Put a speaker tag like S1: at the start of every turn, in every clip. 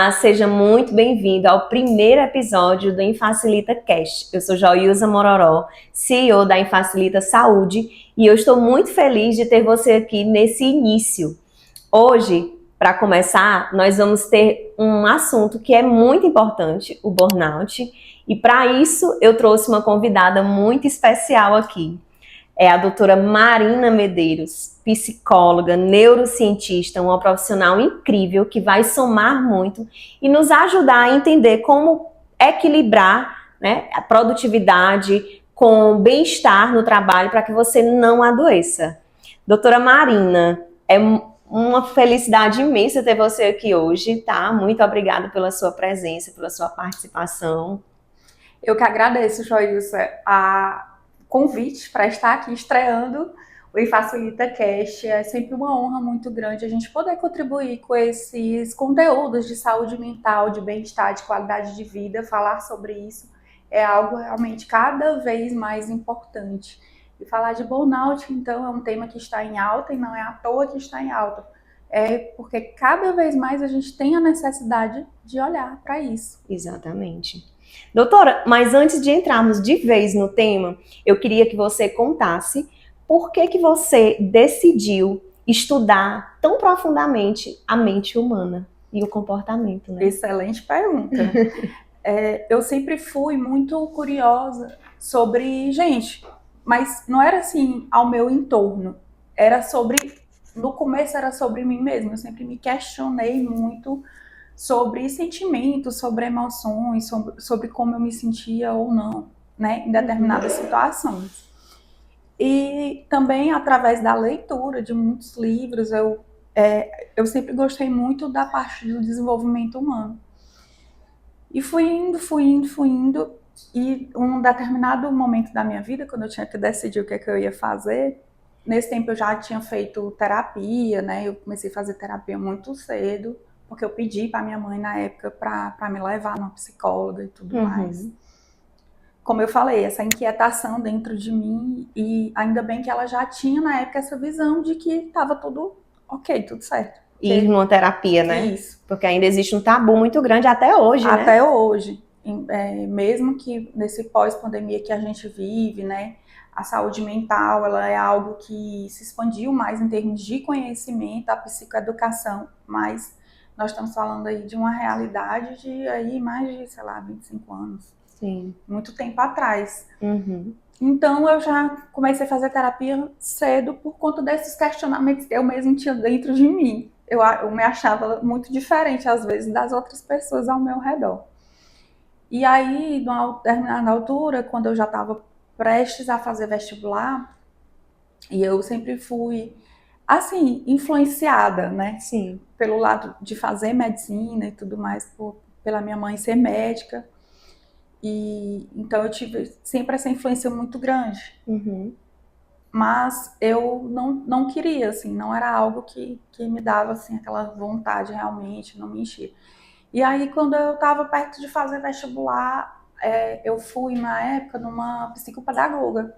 S1: Olá, seja muito bem-vindo ao primeiro episódio do Infacilita Cast. Eu sou Joilza Mororó, CEO da Infacilita Saúde, e eu estou muito feliz de ter você aqui nesse início. Hoje, para começar, nós vamos ter um assunto que é muito importante, o burnout, e para isso eu trouxe uma convidada muito especial aqui. É a doutora Marina Medeiros, psicóloga, neurocientista, uma profissional incrível que vai somar muito e nos ajudar a entender como equilibrar, né, a produtividade com bem-estar no trabalho para que você não adoeça. Doutora Marina, é uma felicidade imensa ter você aqui hoje, tá? Muito obrigada pela sua presença, pela sua participação.
S2: Eu que agradeço, Joilza, a convite para estar aqui estreando o Infacilita Cast. É sempre uma honra muito grande a gente poder contribuir com esses conteúdos de saúde mental, de bem-estar, de qualidade de vida. Falar sobre isso é algo realmente cada vez mais importante. E falar de burnout, então, é um tema que está em alta e não é à toa que está em alta. É porque cada vez mais a gente tem a necessidade de olhar para isso.
S1: Exatamente. Doutora, mas antes de entrarmos de vez no tema, eu queria que você contasse por que você decidiu estudar tão profundamente a mente humana e o comportamento, né?
S2: Excelente pergunta. Eu sempre fui muito curiosa sobre gente, mas não era assim ao meu entorno, era sobre, no começo era sobre mim mesma, eu sempre me questionei muito sobre sentimentos, sobre emoções, sobre como eu me sentia ou não, né, em determinadas situações. E também através da leitura de muitos livros, eu sempre gostei muito da parte do desenvolvimento humano. E fui indo, e um determinado momento da minha vida, quando eu tinha que decidir o que é que eu ia fazer, nesse tempo eu já tinha feito terapia, né? Eu comecei a fazer terapia muito cedo, porque eu pedi para minha mãe na época para me levar numa psicóloga e tudo mais. Como eu falei, essa inquietação dentro de mim, e ainda bem que ela já tinha na época essa visão de que estava tudo ok, tudo certo.
S1: Ir numa terapia, né?
S2: Isso.
S1: Porque ainda existe um tabu muito grande até hoje, né?
S2: Até hoje, mesmo que nesse pós-pandemia que a gente vive, né, a saúde mental, ela é algo que se expandiu mais em termos de conhecimento, a psicoeducação, mas nós estamos falando aí de uma realidade de aí mais de, sei lá, 25 anos.
S1: Sim.
S2: Muito tempo atrás. Então eu já comecei a fazer terapia cedo por conta desses questionamentos que eu mesmo tinha dentro de mim. Eu me achava muito diferente, às vezes, das outras pessoas ao meu redor. E aí, numa determinada altura, quando eu já estava prestes a fazer vestibular, e eu sempre fui, assim, influenciada, né?
S1: Sim.
S2: Pelo lado de fazer medicina e tudo mais, pela minha mãe ser médica. E então eu tive sempre essa influência muito grande. Mas eu não queria, assim, não era algo que me dava, assim, aquela vontade realmente, não me enchia. E aí, quando eu estava perto de fazer vestibular, eu fui, na época, numa psicopedagoga.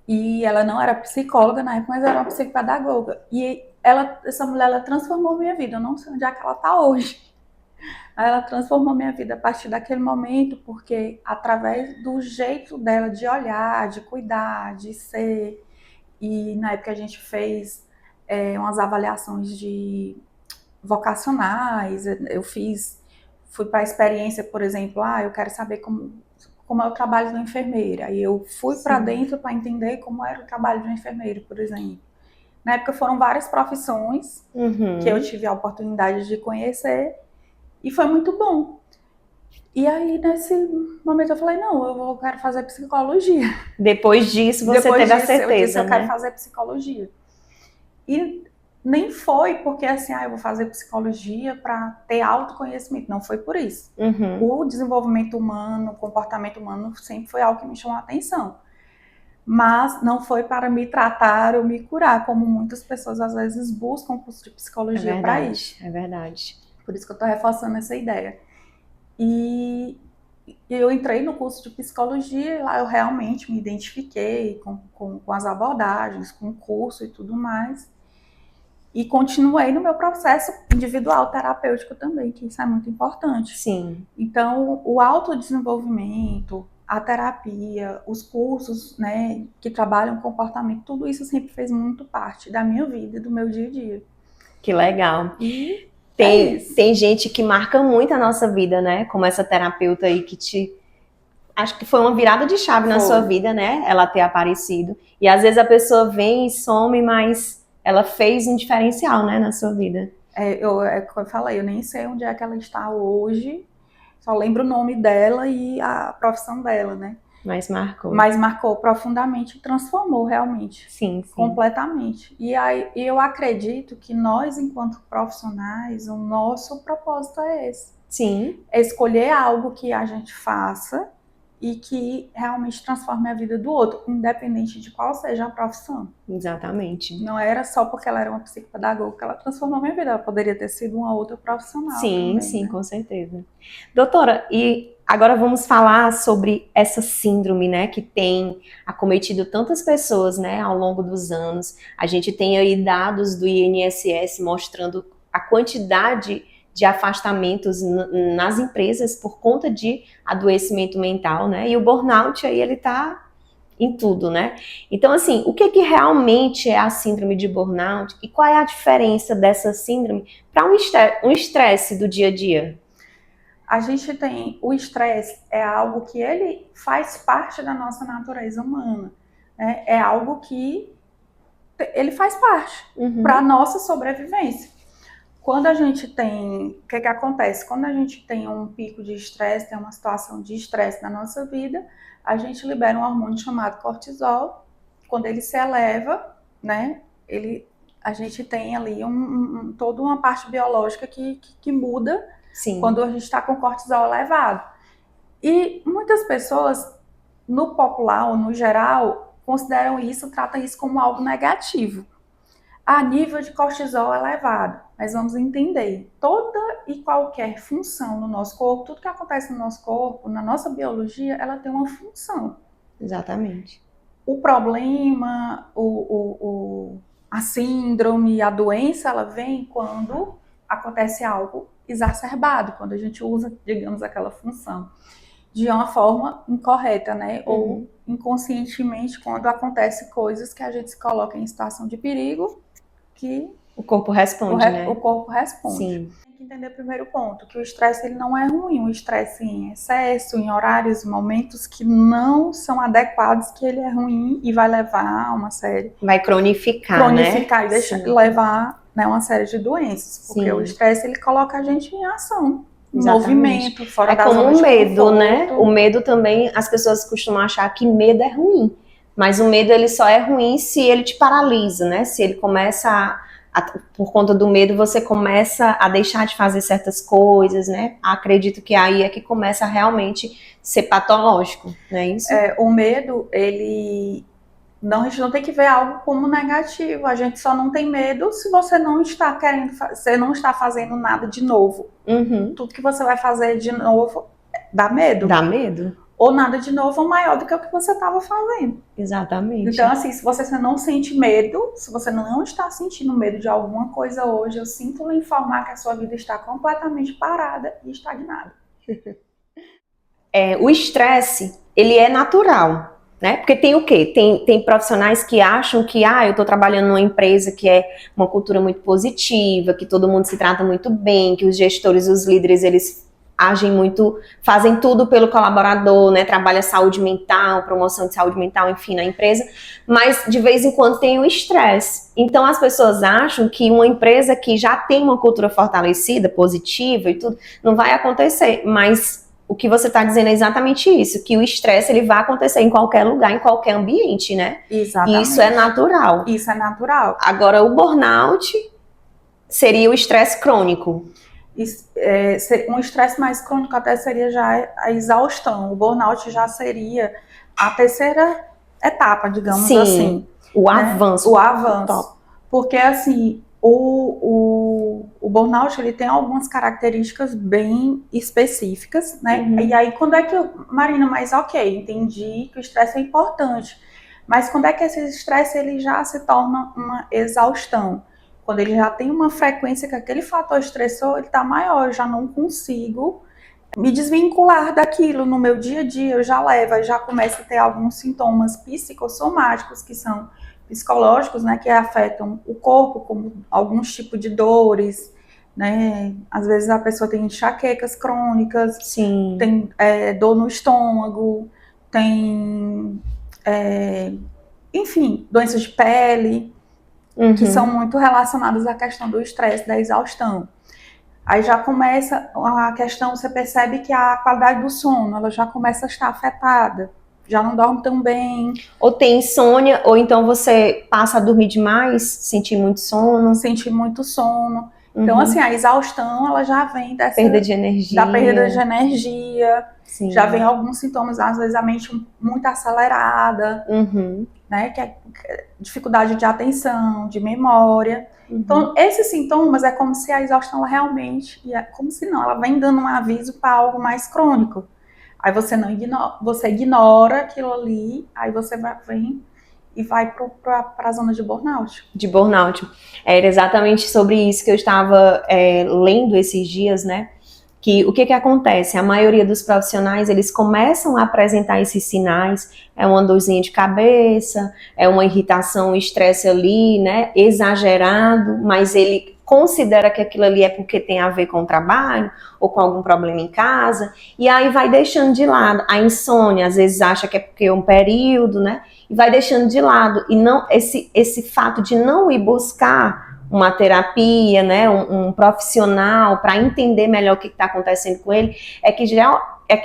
S2: E ela não era psicóloga na época, mas era uma psicopedagoga. E essa mulher, ela transformou minha vida. Eu não sei onde é que ela está hoje. Ela transformou minha vida a partir daquele momento, porque através do jeito dela de olhar, de cuidar, de ser, e na época a gente fez umas avaliações de vocacionais, fui para a experiência, por exemplo, eu quero saber como é o trabalho da enfermeira, e eu fui para dentro para entender como era o trabalho de uma enfermeira, por exemplo. Na época foram várias profissões que eu tive a oportunidade de conhecer, e foi muito bom. E aí, nesse momento, eu falei, não, eu quero fazer psicologia.
S1: Depois disso, você teve a certeza,
S2: eu disse, eu quero
S1: né?
S2: fazer psicologia. E nem foi porque, assim, eu vou fazer psicologia para ter autoconhecimento. Não foi por isso. O desenvolvimento humano, o comportamento humano sempre foi algo que me chamou a atenção. Mas não foi para me tratar ou me curar, como muitas pessoas, às vezes, buscam um curso de psicologia para isso.
S1: É verdade.
S2: Por isso que eu estou reforçando essa ideia. E eu entrei no curso de psicologia e lá eu realmente me identifiquei com as abordagens, com o curso e tudo mais. E continuei no meu processo individual terapêutico também, que isso é muito importante.
S1: Sim.
S2: Então, o autodesenvolvimento, a terapia, os cursos, né, que trabalham comportamento, tudo isso sempre fez muito parte da minha vida e do meu dia a dia.
S1: Que legal.
S2: E
S1: tem gente que marca muito a nossa vida, né? Como essa terapeuta aí acho que foi uma virada de chave na sua vida, né? Ela ter aparecido. E às vezes a pessoa vem e some, mas ela fez um diferencial, né, na sua vida.
S2: É como eu falei, eu nem sei onde é que ela está hoje, só lembro o nome dela e a profissão dela, né?
S1: Mas marcou.
S2: Mas marcou profundamente e transformou realmente.
S1: Sim.
S2: Completamente. E aí eu acredito que nós, enquanto profissionais, o nosso propósito é esse.
S1: Sim.
S2: É escolher algo que a gente faça e que realmente transforme a vida do outro, independente de qual seja a profissão.
S1: Exatamente.
S2: Não era só porque ela era uma psicopedagoga que ela transformou a minha vida, ela poderia ter sido uma outra profissional também,
S1: sim,
S2: né?
S1: Com certeza. Doutora, e agora vamos falar sobre essa síndrome, né, que tem acometido tantas pessoas, né, ao longo dos anos. A gente tem aí dados do INSS mostrando a quantidade de afastamentos nas empresas por conta de adoecimento mental, né? E o burnout aí ele tá em tudo, né? Então, assim, o que realmente é a síndrome de burnout e qual é a diferença dessa síndrome para um estresse do dia a dia?
S2: A gente tem o estresse, é algo que ele faz parte da nossa natureza humana, né? É algo que ele faz parte para a nossa sobrevivência. Quando a gente tem, o que acontece? Quando a gente tem um pico de estresse, tem uma situação de estresse na nossa vida, a gente libera um hormônio chamado cortisol. Quando ele se eleva, né, a gente tem ali toda uma parte biológica que muda. Sim. Quando a gente está com cortisol elevado. E muitas pessoas, no popular ou no geral, consideram isso, tratam isso como algo negativo. A nível de cortisol elevado. Mas vamos entender, toda e qualquer função no nosso corpo, tudo que acontece no nosso corpo, na nossa biologia, ela tem uma função.
S1: Exatamente.
S2: O problema, a síndrome, a doença, ela vem quando acontece algo exacerbado, quando a gente usa, digamos, aquela função de uma forma incorreta, né? Ou inconscientemente, quando acontece coisas que a gente se coloca em situação de perigo, que
S1: o corpo responde, né?
S2: O corpo responde.
S1: Sim.
S2: Tem que entender o primeiro ponto, que o estresse ele não é ruim, o estresse em excesso, em horários, momentos que não são adequados, que ele é ruim e vai levar a uma série...
S1: Vai cronificar, né?
S2: E deixar levar, né, uma série de doenças, porque o estresse ele coloca a gente em ação. Movimento, fora da zona de conforto. É como o medo,
S1: né? O medo também, as pessoas costumam achar que medo é ruim. Mas o medo, ele só é ruim se ele te paralisa, né? Se ele começa por conta do medo, você começa a deixar de fazer certas coisas, né? Acredito que aí é que começa a realmente ser patológico, não é isso?
S2: O medo, ele... Não, a gente não tem que ver algo como negativo. A gente só não tem medo se você não está querendo, você não está fazendo nada de novo. Tudo que você vai fazer de novo dá medo.
S1: Dá medo.
S2: Ou nada de novo ou maior do que o que você estava fazendo.
S1: Exatamente.
S2: Então, assim, se você não sente medo, se você não está sentindo medo de alguma coisa hoje, eu sinto lhe informar que a sua vida está completamente parada e estagnada.
S1: O estresse, ele é natural. Né? Porque tem o quê? Tem profissionais que acham que eu estou trabalhando numa empresa que é uma cultura muito positiva, que todo mundo se trata muito bem, que os gestores, os líderes, eles agem muito, fazem tudo pelo colaborador, né? Trabalha saúde mental, promoção de saúde mental, enfim, na empresa, mas de vez em quando tem o estresse. Então as pessoas acham que uma empresa que já tem uma cultura fortalecida, positiva e tudo, não vai acontecer, mas o que você está dizendo é exatamente isso, que o estresse ele vai acontecer em qualquer lugar, em qualquer ambiente, né?
S2: Exatamente.
S1: E isso é natural.
S2: Isso é natural.
S1: Agora, o burnout seria o estresse crônico.
S2: Um estresse mais crônico até seria já a exaustão. O burnout já seria a terceira etapa, digamos assim.
S1: O avanço.
S2: O avanço. Top. Porque, assim... O burnout ele tem algumas características bem específicas, né? E aí, quando é que Marina, mas ok, entendi que o estresse é importante, mas quando é que esse estresse ele já se torna uma exaustão? Quando ele já tem uma frequência que aquele fator estressor ele está maior, eu já não consigo me desvincular daquilo no meu dia a dia, eu já levo, já começo a ter alguns sintomas psicossomáticos, que são psicológicos, né, que afetam o corpo, como alguns tipos de dores, né, às vezes a pessoa tem enxaquecas crônicas,
S1: Sim.
S2: Tem dor no estômago, tem, enfim, doenças de pele, que são muito relacionadas à questão do estresse, da exaustão. Aí já começa a questão, você percebe que a qualidade do sono, ela já começa a estar afetada, já não dorme tão bem.
S1: Ou tem insônia, ou então você passa a dormir demais, sentir muito sono.
S2: Sentir muito sono. Então, assim, a exaustão, ela já vem dessa...
S1: Perda de energia.
S2: Da perda de energia.
S1: Sim.
S2: Já vem alguns sintomas, às vezes a mente muito acelerada, né? Que é dificuldade de atenção, de memória. Então, esses sintomas é como se a exaustão ela realmente, como se não, ela vem dando um aviso para algo mais crônico. Aí você não ignora, você ignora aquilo ali, aí você vem e vai para a zona de burnout.
S1: De burnout. Era exatamente sobre isso que eu estava lendo esses dias, né? Que o que acontece? A maioria dos profissionais, eles começam a apresentar esses sinais, é uma dorzinha de cabeça, é uma irritação, um estresse ali, né, exagerado, mas ele considera que aquilo ali é porque tem a ver com o trabalho, ou com algum problema em casa, e aí vai deixando de lado. A insônia, às vezes acha que é porque é um período, né, e vai deixando de lado, e não esse fato de não ir buscar uma terapia, né, um profissional para entender melhor o que está acontecendo com ele, é que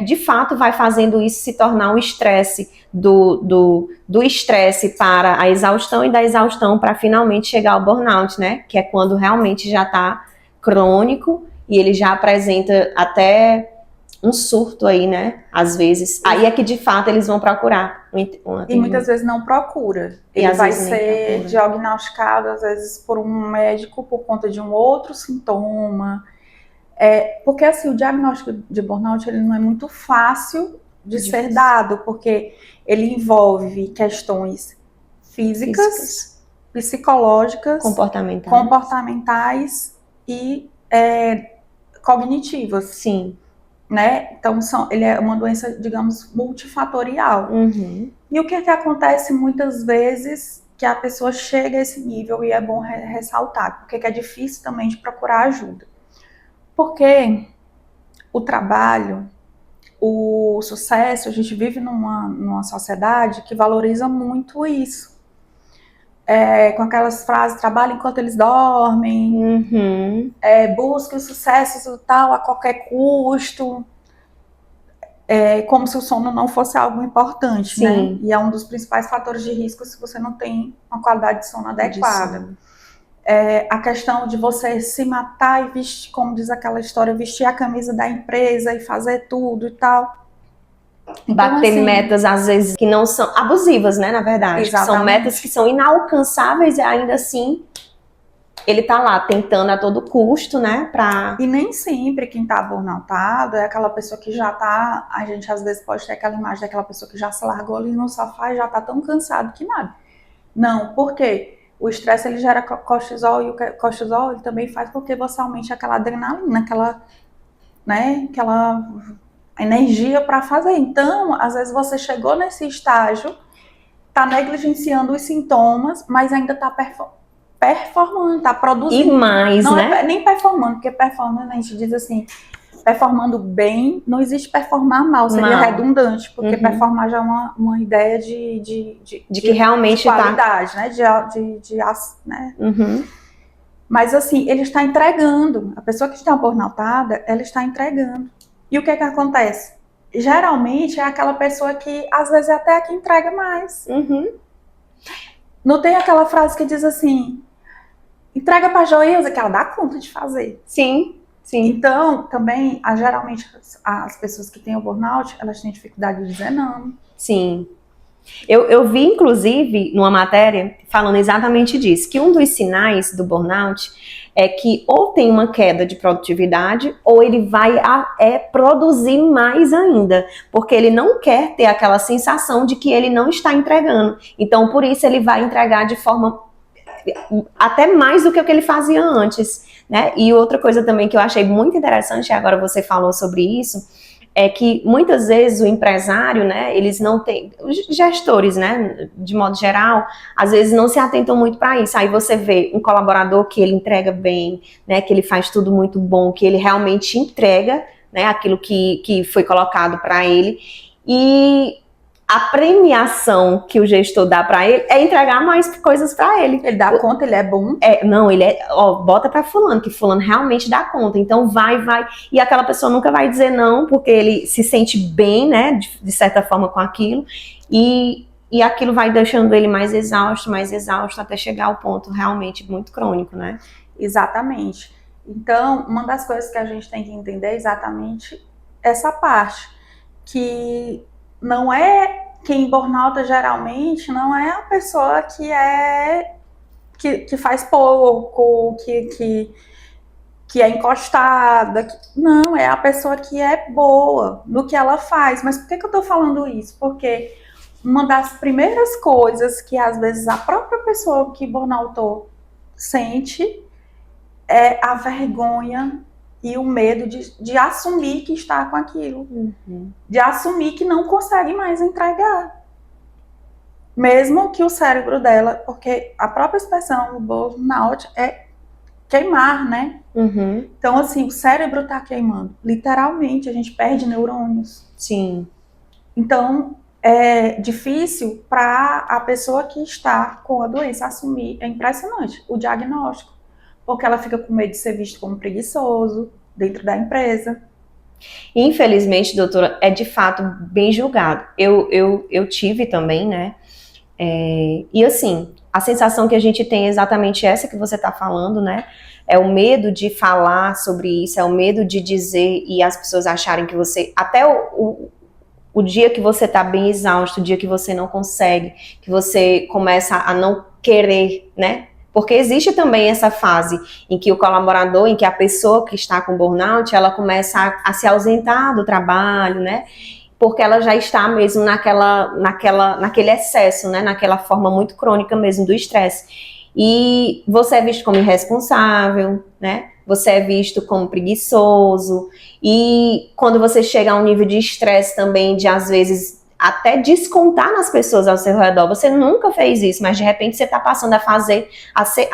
S1: de fato vai fazendo isso se tornar um estresse do estresse para a exaustão e da exaustão para finalmente chegar ao burnout, né, que é quando realmente já está crônico e ele já apresenta até um surto aí, né, às vezes. Aí é que de fato eles vão procurar
S2: e muitas vezes não procura. Ele vai ser diagnosticado, às vezes, por um médico por conta de um outro sintoma. Porque, assim, o diagnóstico de burnout, ele não é muito fácil de ser dado, porque ele envolve questões físicas, psicológicas, comportamentais e cognitivas.
S1: Sim.
S2: Né? Então, ele é uma doença, digamos, multifatorial. E o que acontece muitas vezes que a pessoa chega a esse nível, e é bom ressaltar, porque é difícil também de procurar ajuda. Porque o trabalho, o sucesso, a gente vive numa sociedade que valoriza muito isso. Com aquelas frases, trabalha enquanto eles dormem, busca o sucesso tal a qualquer custo, como se o sono não fosse algo importante. Sim. Né? E é um dos principais fatores de risco se você não tem uma qualidade de sono adequada. A questão de você se matar e vestir, como diz aquela história, vestir a camisa da empresa e fazer tudo e tal.
S1: Então, bater assim, metas, às vezes, que não são abusivas, né, na verdade. São metas que são inalcançáveis e ainda assim ele tá lá tentando a todo custo, né,
S2: E nem sempre quem tá burnoutado é aquela pessoa que já tá... A gente às vezes pode ter aquela imagem daquela pessoa que já se largou ali no sofá e já tá tão cansado que nada. Não, por quê? O estresse, ele gera cortisol, e o cortisol ele também faz com que você aumente aquela adrenalina, aquela energia para fazer. Então, às vezes você chegou nesse estágio, tá negligenciando os sintomas, mas ainda tá performando, tá produzindo.
S1: E mais,
S2: não
S1: né?
S2: Nem performando, porque performando, a gente diz assim, performando bem, não existe performar mal, seria redundante, porque performar já é uma ideia de
S1: que realmente
S2: de qualidade, né? Né? Mas assim, ele está entregando. A pessoa que está burnoutada, ela está entregando. E o que acontece? Geralmente é aquela pessoa que às vezes até a que entrega mais. Não tem aquela frase que diz assim, entrega para a Joilza, que ela dá conta de fazer.
S1: Sim.
S2: Então, também, geralmente, as pessoas que têm o burnout, elas têm dificuldade de dizer não.
S1: Sim. Eu vi, inclusive, numa matéria, falando exatamente disso, que um dos sinais do burnout é que ou tem uma queda de produtividade, ou ele vai produzir mais ainda, porque ele não quer ter aquela sensação de que ele não está entregando. Então, por isso, ele vai entregar de forma até mais do que o que ele fazia antes, né? E outra coisa também que eu achei muito interessante, agora você falou sobre isso, é que muitas vezes o empresário, né, eles não têm, os gestores, né, de modo geral, às vezes não se atentam muito para isso. Aí você vê um colaborador que ele entrega bem, né, que ele faz tudo muito bom, que ele realmente entrega, né, aquilo que foi colocado para ele, e a premiação que o gestor dá para ele é entregar mais coisas para ele.
S2: Ele dá conta, ele é bom.
S1: Não, ele é, ó, bota para fulano, que fulano realmente dá conta. Então vai. E aquela pessoa nunca vai dizer não, porque ele se sente bem, né, de certa forma com aquilo. E aquilo vai deixando ele mais exausto, até chegar ao ponto realmente muito crônico, né?
S2: Exatamente. Então, uma das coisas que a gente tem que entender é exatamente essa parte, que não é quem burnout geralmente não é a pessoa que faz pouco, que é encostada. Não, é a pessoa que é boa no que ela faz. Mas por que eu tô falando isso? Porque uma das primeiras coisas que às vezes a própria pessoa que burnoutou sente é a vergonha e o medo de assumir que está com aquilo. De assumir que não consegue mais entregar. Mesmo que o cérebro dela, porque a própria expressão do burnout é queimar, né? Então, assim, o cérebro tá queimando. Literalmente, a gente perde neurônios.
S1: Sim.
S2: Então, é difícil para a pessoa que está com a doença assumir. É impressionante o diagnóstico. Porque ela fica com medo de ser visto como preguiçoso dentro da empresa.
S1: Infelizmente, doutora, é de fato bem julgado. Eu tive também, né? E assim, a sensação que a gente tem é exatamente essa que você está falando, né? É o medo de falar sobre isso, é o medo de dizer e as pessoas acharem que você... Até o dia que você está bem exausto, o dia que você não consegue, que você começa a não querer, né? Porque existe também essa fase em que o colaborador, em que a pessoa que está com burnout, ela começa a se ausentar do trabalho, né? Porque ela já está mesmo naquele excesso, né? Naquela forma muito crônica mesmo do estresse. E você é visto como irresponsável, né? Você é visto como preguiçoso. E quando você chega a um nível de estresse também, de às vezes até descontar nas pessoas ao seu redor, você nunca fez isso, mas de repente você está passando a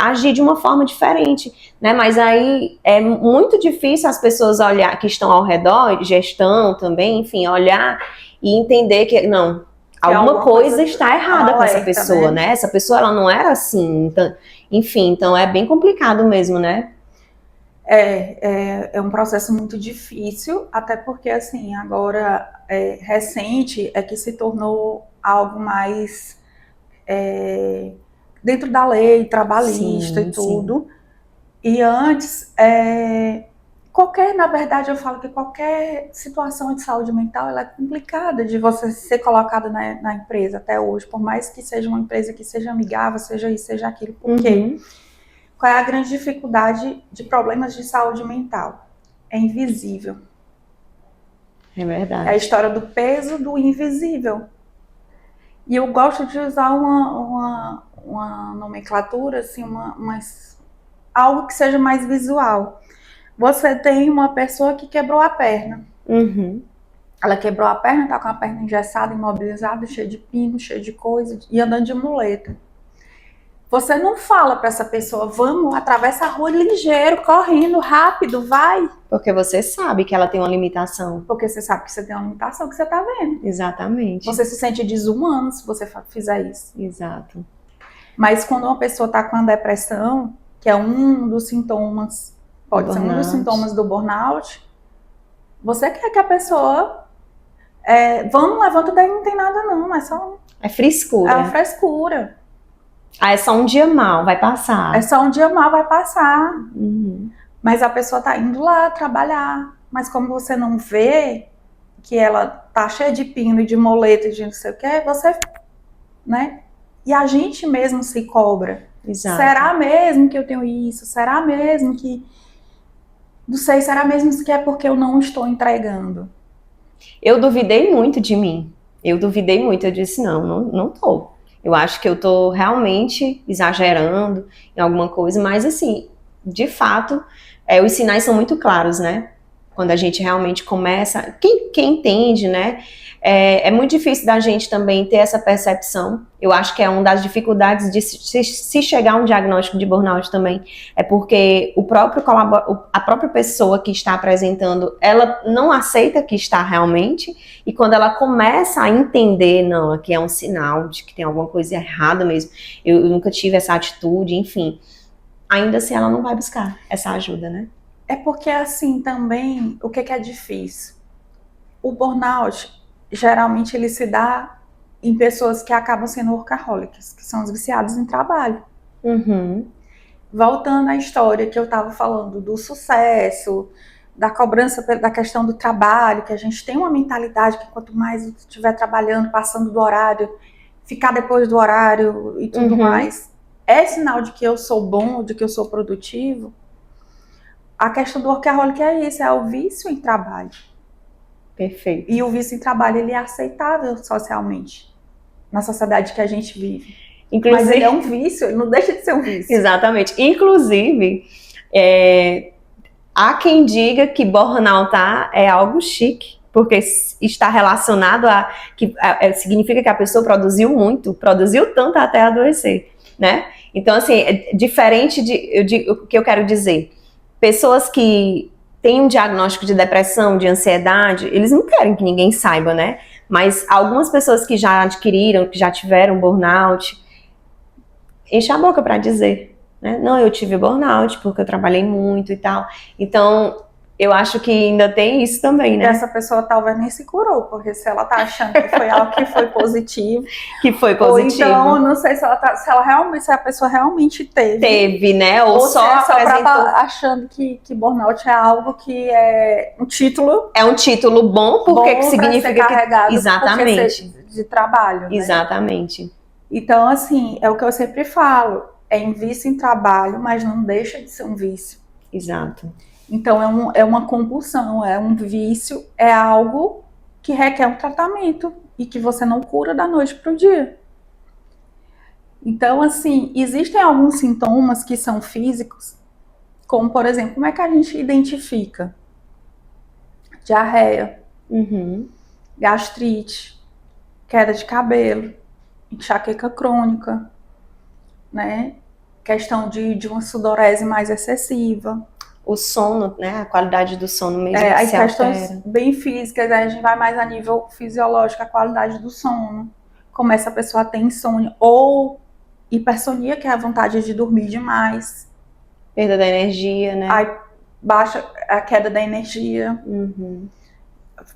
S1: agir de uma forma diferente, né? Mas aí é muito difícil as pessoas olhar, que estão ao redor, gestão também, enfim, olhar e entender que, não, alguma coisa está errada com essa pessoa, né? Essa pessoa, ela não era assim, então, enfim, então é bem complicado mesmo, né?
S2: É um processo muito difícil, até porque, assim, agora, recente, é que se tornou algo mais dentro da lei trabalhista e tudo. Sim. E antes, na verdade, eu falo que qualquer situação de saúde mental, ela é complicada de você ser colocada na empresa até hoje, por mais que seja uma empresa que seja amigável, seja isso, seja aquilo. Por quê? Qual é a grande dificuldade de problemas de saúde mental? É invisível.
S1: É verdade.
S2: É a história do peso do invisível. E eu gosto de usar uma nomenclatura, assim, algo que seja mais visual. Você tem uma pessoa que quebrou a perna. Ela quebrou a perna, tá com a perna engessada, imobilizada, cheia de pino, cheia de coisa, e andando de muleta. Você não fala para essa pessoa, vamos, atravessa a rua ligeiro, correndo, rápido, vai.
S1: Porque você sabe que ela tem uma limitação.
S2: Porque você sabe que você tem uma limitação que você tá vendo.
S1: Exatamente.
S2: Você se sente desumano se você fizer isso.
S1: Exato.
S2: Mas quando uma pessoa tá com a depressão, que é um dos sintomas, pode ser um dos sintomas do burnout, você quer que a pessoa, vamos, levanta daí, não tem nada não, é só...
S1: É frescura.
S2: É uma frescura.
S1: É só um dia mal, vai passar.
S2: É só um dia mal, vai passar. Mas a pessoa tá indo lá trabalhar. Mas como você não vê que ela tá cheia de pino e de moleta e de não sei o que, você, né? E a gente mesmo se cobra.
S1: Exato.
S2: Será mesmo que eu tenho isso? Será mesmo que... Não sei, será mesmo que é porque eu não estou entregando?
S1: Eu duvidei muito de mim. Eu duvidei muito, eu disse, não tô. Eu acho que eu tô realmente exagerando em alguma coisa, mas assim, de fato, os sinais são muito claros, né? Quando a gente realmente começa, quem entende, né? É muito difícil da gente também ter essa percepção. Eu acho que é uma das dificuldades de se chegar a um diagnóstico de burnout também. É porque a própria pessoa que está apresentando, ela não aceita que está realmente, e quando ela começa a entender, não, aqui é um sinal de que tem alguma coisa errada mesmo, eu nunca tive essa atitude, enfim, ainda assim ela não vai buscar essa ajuda, né?
S2: É porque assim também, o que é difícil? O burnout, geralmente ele se dá em pessoas que acabam sendo workaholics, que são os viciados em trabalho.
S1: Uhum.
S2: Voltando à história que eu estava falando do sucesso, da cobrança da questão do trabalho, que a gente tem uma mentalidade que quanto mais eu estiver trabalhando, passando do horário, ficar depois do horário e tudo mais, é sinal de que eu sou bom, de que eu sou produtivo. A questão do workaholic é isso, é o vício em trabalho.
S1: Perfeito.
S2: E o vício em trabalho, ele é aceitável socialmente, na sociedade que a gente vive. Inclusive, mas ele é um vício, ele não deixa de ser um vício.
S1: Exatamente. Inclusive, há quem diga que burnout é algo chique, porque está relacionado significa que a pessoa produziu tanto até adoecer, né? Então, assim, é diferente o que eu quero dizer. Pessoas que têm um diagnóstico de depressão, de ansiedade, eles não querem que ninguém saiba, né? Mas algumas pessoas que já adquiriram, que já tiveram burnout, enchem a boca para dizer, né? Não, eu tive burnout porque eu trabalhei muito e tal. Então, eu acho que ainda tem isso também, né?
S2: E essa pessoa talvez nem se curou, porque se ela tá achando que foi algo que foi positivo.
S1: Que foi positivo.
S2: Ou então, não sei se a pessoa realmente teve.
S1: Teve, né? Ou só
S2: se pra tá achando que burnout é algo que é um título.
S1: É um título bom, porque significa
S2: ser carregado
S1: que... Exatamente.
S2: De trabalho, né?
S1: Exatamente.
S2: Então, assim, é o que eu sempre falo. É um vício em trabalho, mas não deixa de ser um vício.
S1: Exato.
S2: Então, é uma compulsão, é um vício, é algo que requer um tratamento e que você não cura da noite para o dia. Então, assim, existem alguns sintomas que são físicos, como, por exemplo, como é que a gente identifica? Diarreia, gastrite, queda de cabelo, enxaqueca crônica, né? Questão de uma sudorese mais excessiva.
S1: O sono, né? A qualidade do sono mesmo
S2: as questões bem físicas, a gente vai mais a nível fisiológico, a qualidade do sono. Como essa pessoa tem insônia ou hipersonia, que é a vontade de dormir demais.
S1: Perda da energia, né?
S2: Aí baixa a queda da energia.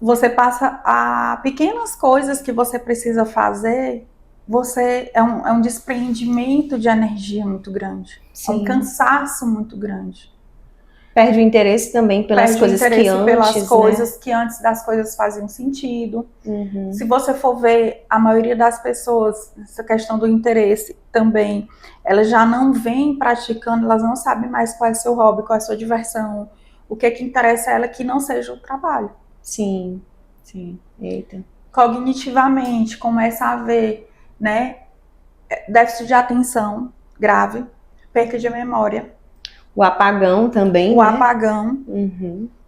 S2: Você passa a pequenas coisas que você precisa fazer, é um desprendimento de energia muito grande. Sim. É um cansaço muito grande.
S1: Perde o interesse também pelas coisas
S2: que antes das coisas faziam sentido. Se você for ver, a maioria das pessoas, essa questão do interesse também, elas já não vêm praticando, elas não sabem mais qual é seu hobby, qual é a sua diversão, o que interessa a ela que não seja o trabalho.
S1: Sim, sim. Eita.
S2: Cognitivamente, começa a haver, né, déficit de atenção grave, perca de memória.
S1: O apagão também,
S2: O apagão,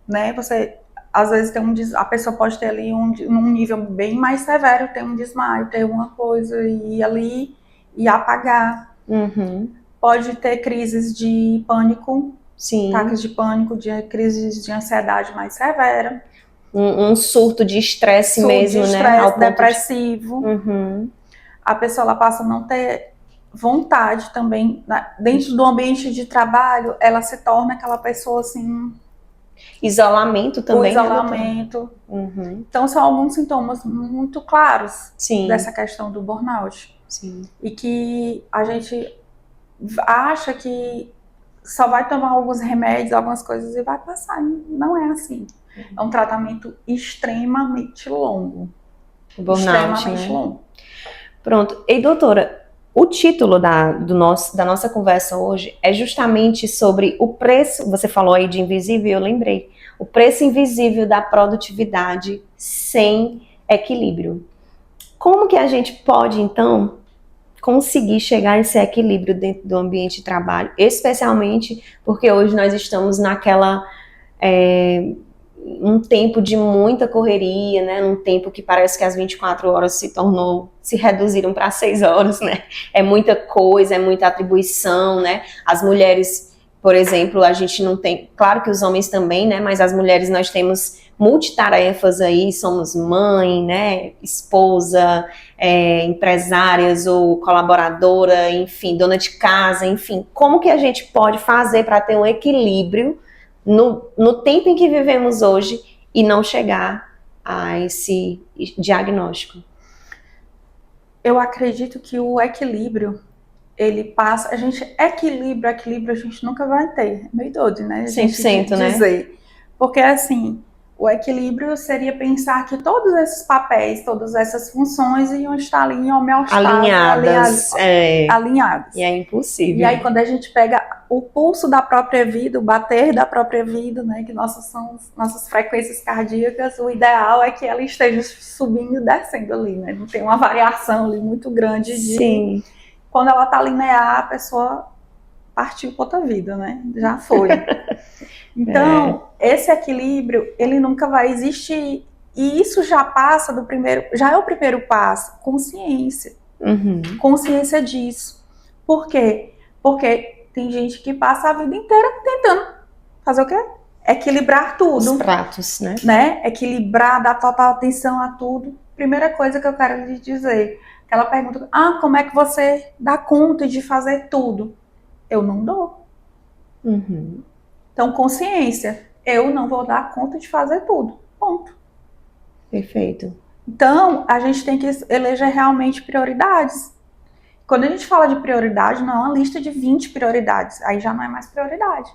S2: né? Você, às vezes, a pessoa pode ter ali num nível bem mais severo, ter um desmaio, ter uma coisa e apagar. Pode ter crises de pânico, ataques de pânico, crises de ansiedade mais severa.
S1: Um surto de estresse mesmo, né?
S2: Surto de estresse depressivo. A pessoa ela passa a não ter vontade também, dentro do ambiente de trabalho, ela se torna aquela pessoa assim...
S1: Isolamento também.
S2: Isolamento. Então, são alguns sintomas muito claros dessa questão do burnout.
S1: Sim.
S2: E que a gente acha que só vai tomar alguns remédios, algumas coisas e vai passar. Não é assim. É um tratamento extremamente longo.
S1: O burnout,
S2: extremamente longo.
S1: Pronto. E doutora, o título da nossa conversa hoje é justamente sobre o preço, você falou aí de invisível, eu lembrei, o preço invisível da produtividade sem equilíbrio. Como que a gente pode, então, conseguir chegar a esse equilíbrio dentro do ambiente de trabalho, especialmente porque hoje nós estamos naquela um tempo de muita correria, né? Um tempo que parece que as 24 horas se reduziram para 6 horas, né? É muita coisa, é muita atribuição, né? As mulheres, por exemplo, a gente não tem, claro que os homens também, né? Mas as mulheres nós temos multitarefas aí, somos mãe, né? Esposa, empresárias ou colaboradora, enfim, dona de casa, enfim. Como que a gente pode fazer para ter um equilíbrio no tempo em que vivemos hoje e não chegar a esse diagnóstico?
S2: Eu acredito que o equilíbrio, ele passa... Equilíbrio a gente nunca vai ter. É meio doido, né?
S1: 100%, né?
S2: Dizer. Porque, assim, o equilíbrio seria pensar que todos esses papéis, todas essas funções iam estar ali em homeostase. Alinhadas.
S1: E é impossível.
S2: E aí, quando a gente pega o pulso da própria vida, o bater da própria vida, né, que nossas frequências cardíacas, o ideal é que ela esteja subindo e descendo ali, né? Não tem uma variação ali muito grande de...
S1: Sim.
S2: Quando ela tá linear, a pessoa partiu para outra vida, né? Já foi. Então, esse equilíbrio, ele nunca vai existir. E isso já passa já é o primeiro passo, consciência.
S1: Uhum.
S2: Consciência disso. Por quê? Porque tem gente que passa a vida inteira tentando fazer o quê? Equilibrar tudo.
S1: Os pratos, né?
S2: Equilibrar, dar total atenção a tudo. Primeira coisa que eu quero lhe dizer, aquela pergunta, como é que você dá conta de fazer tudo? Eu não dou.
S1: Uhum.
S2: Então, consciência, eu não vou dar conta de fazer tudo. Ponto.
S1: Perfeito.
S2: Então, a gente tem que eleger realmente prioridades. Quando a gente fala de prioridade, não é uma lista de 20 prioridades. Aí já não é mais prioridade.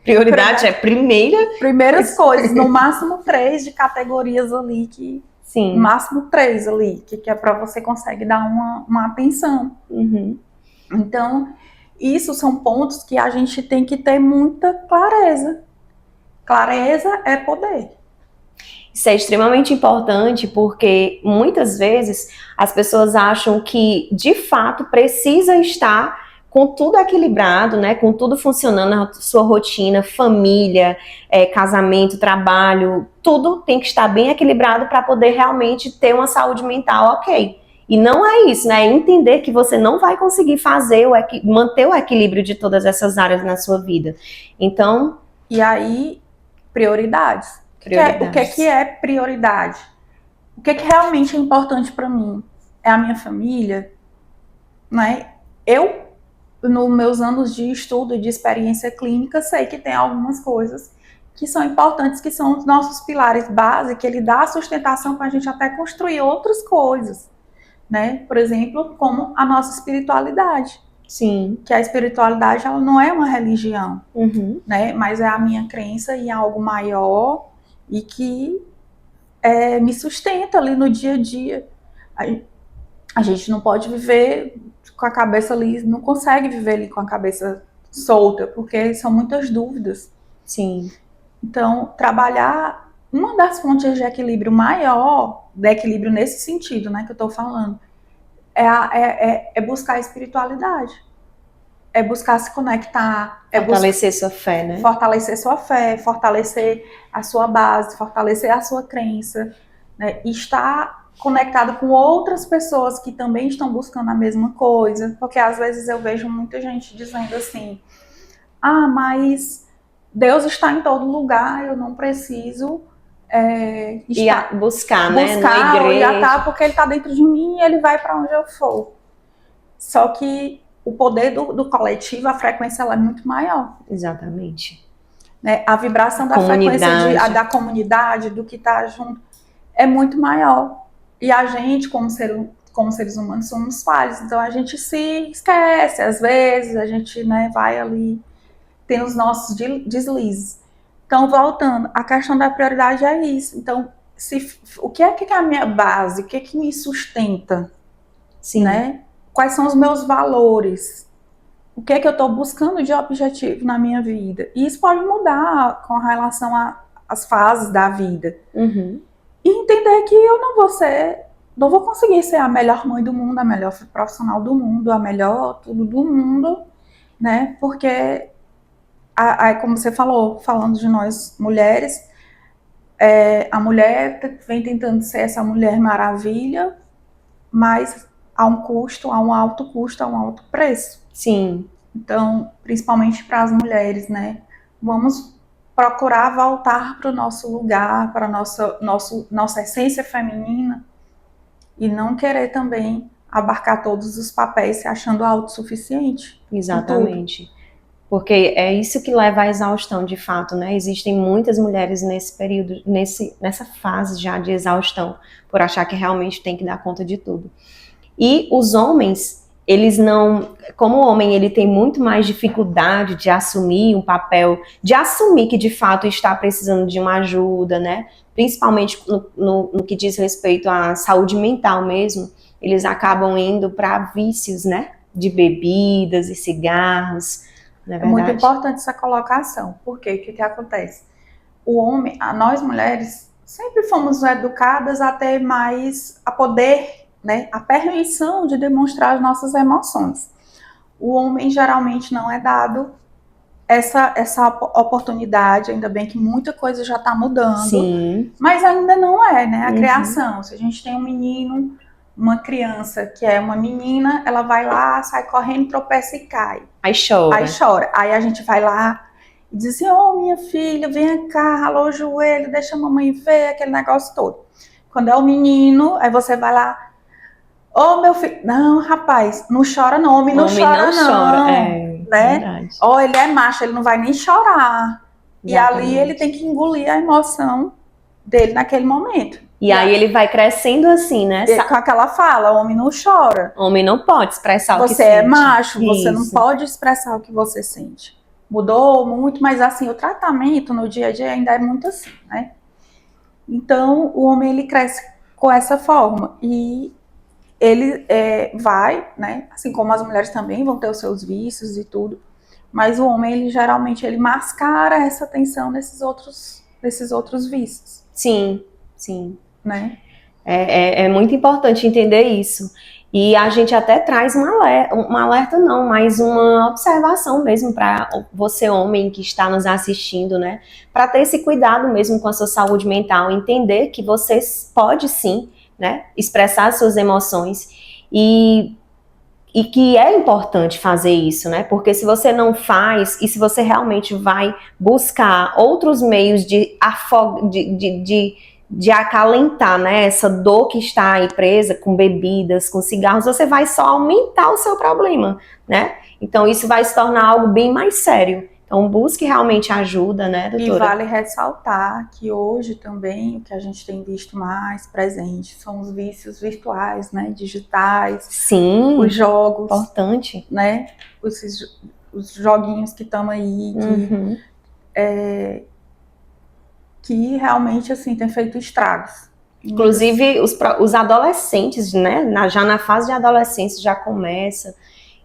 S1: Prioridade é
S2: primeiras coisas, no máximo 3 de categorias ali que...
S1: Sim.
S2: No máximo 3 ali, que é para você conseguir dar uma atenção.
S1: Uhum.
S2: Então, isso são pontos que a gente tem que ter muita clareza. Clareza é poder.
S1: Isso é extremamente importante porque muitas vezes as pessoas acham que de fato precisa estar com tudo equilibrado, né? Com tudo funcionando na sua rotina, família, casamento, trabalho, tudo tem que estar bem equilibrado para poder realmente ter uma saúde mental ok. E não é isso, né? É entender que você não vai conseguir manter o equilíbrio de todas essas áreas na sua vida. Então...
S2: E aí, prioridades. O que é prioridade? O que realmente é importante para mim? É a minha família, né? Eu, nos meus anos de estudo e de experiência clínica, sei que tem algumas coisas que são importantes, que são os nossos pilares básicos, que ele dá sustentação para a gente até construir outras coisas, né? Por exemplo, como a nossa espiritualidade.
S1: Sim.
S2: Que a espiritualidade, ela não é uma religião,
S1: uhum,
S2: né? Mas é a minha crença em algo maior e que me sustenta ali no dia a dia. A gente não pode viver com a cabeça ali, não consegue viver ali com a cabeça solta, porque são muitas dúvidas.
S1: Sim.
S2: Então, trabalhar uma das fontes de equilíbrio maior, de equilíbrio nesse sentido, né, que eu estou falando, é buscar a espiritualidade. É buscar se conectar.
S1: Fortalecer sua fé, né?
S2: Fortalecer sua fé, fortalecer a sua base, fortalecer a sua crença, né? E estar conectado com outras pessoas que também estão buscando a mesma coisa. Porque às vezes eu vejo muita gente dizendo assim, mas Deus está em todo lugar, eu não preciso
S1: buscar, né?
S2: Na igreja. Porque ele está dentro de mim e ele vai para onde eu for. Só que o poder do coletivo, a frequência ela é muito maior.
S1: Exatamente.
S2: Né? A vibração da frequência da comunidade, do que está junto, é muito maior. E a gente, como seres humanos, somos falhos. Então a gente se esquece, às vezes, a gente, né, vai ali, tem os nossos deslizes. Então, voltando, a questão da prioridade é isso. Então, o que é a minha base? O que é que me sustenta?
S1: Sim.
S2: Né? Quais são os meus valores? O que é que eu estou buscando de objetivo na minha vida? E isso pode mudar com relação às fases da vida.
S1: Uhum.
S2: E entender que eu não vou ser não vou conseguir ser a melhor mãe do mundo, a melhor profissional do mundo, a melhor tudo do mundo, né? Porque, como você falou, falando de nós mulheres, a mulher vem tentando ser essa mulher maravilha, mas a um custo, a um alto custo, a um alto preço.
S1: Sim.
S2: Então, principalmente para as mulheres, né? Vamos procurar voltar para o nosso lugar, para a nossa essência feminina e não querer também abarcar todos os papéis se achando autossuficiente.
S1: Exatamente. Porque é isso que leva à exaustão, de fato, né? Existem muitas mulheres nesse período, nessa fase já de exaustão, por achar que realmente tem que dar conta de tudo. E os homens, eles não... Como o homem, ele tem muito mais dificuldade de assumir um papel, de assumir que, de fato, está precisando de uma ajuda, né? Principalmente no que diz respeito à saúde mental mesmo, eles acabam indo para vícios, né? De bebidas e cigarros.
S2: É muito importante essa colocação, porque o que acontece? O homem, nós mulheres, sempre fomos educadas a ter mais, a poder, né, a permissão de demonstrar as nossas emoções. O homem geralmente não é dado essa oportunidade, ainda bem que muita coisa já está mudando.
S1: Sim.
S2: Mas ainda não é, né, a criação. Se a gente tem um menino, uma criança que é uma menina, ela vai lá, sai correndo, tropeça e cai.
S1: Aí chora.
S2: Aí a gente vai lá e diz assim, minha filha, vem cá, ralou o joelho, deixa a mamãe ver, aquele negócio todo. Quando é o menino, aí você vai lá, meu filho, não, rapaz, não chora não, homem não chora não. Né?
S1: Verdade.
S2: Ele é macho, ele não vai nem chorar. Exatamente. E ali ele tem que engolir a emoção dele naquele momento.
S1: E aí ele vai crescendo assim, né?
S2: Com aquela fala, homem não chora.
S1: Homem não pode expressar o que sente.
S2: Você é macho, você não pode expressar o que você sente. Mudou muito, mas assim, o tratamento no dia a dia ainda é muito assim, né? Então, o homem, ele cresce com essa forma. E ele vai, né? Assim como as mulheres também vão ter os seus vícios e tudo. Mas o homem, ele geralmente, ele mascara essa tensão nesses outros vícios.
S1: Sim, sim.
S2: Né?
S1: É muito importante entender isso. E a gente até traz um alerta não, mas uma observação mesmo para você, homem, que está nos assistindo, né? Para ter esse cuidado mesmo com a sua saúde mental, entender que você pode sim, né? Expressar suas emoções e que é importante fazer isso, né? Porque se você não faz, e se você realmente vai buscar outros meios de acalentar, né, essa dor que está aí presa com bebidas, com cigarros, você vai só aumentar o seu problema, né? Então isso vai se tornar algo bem mais sério. Então busque realmente ajuda, né, doutora?
S2: E vale ressaltar que hoje também o que a gente tem visto mais presente são os vícios virtuais, né, digitais.
S1: Sim.
S2: Os jogos.
S1: Importante.
S2: Né? Os joguinhos que estão aí, que realmente, assim, tem feito estragos.
S1: Inclusive, os adolescentes, né, já na fase de adolescência já começa,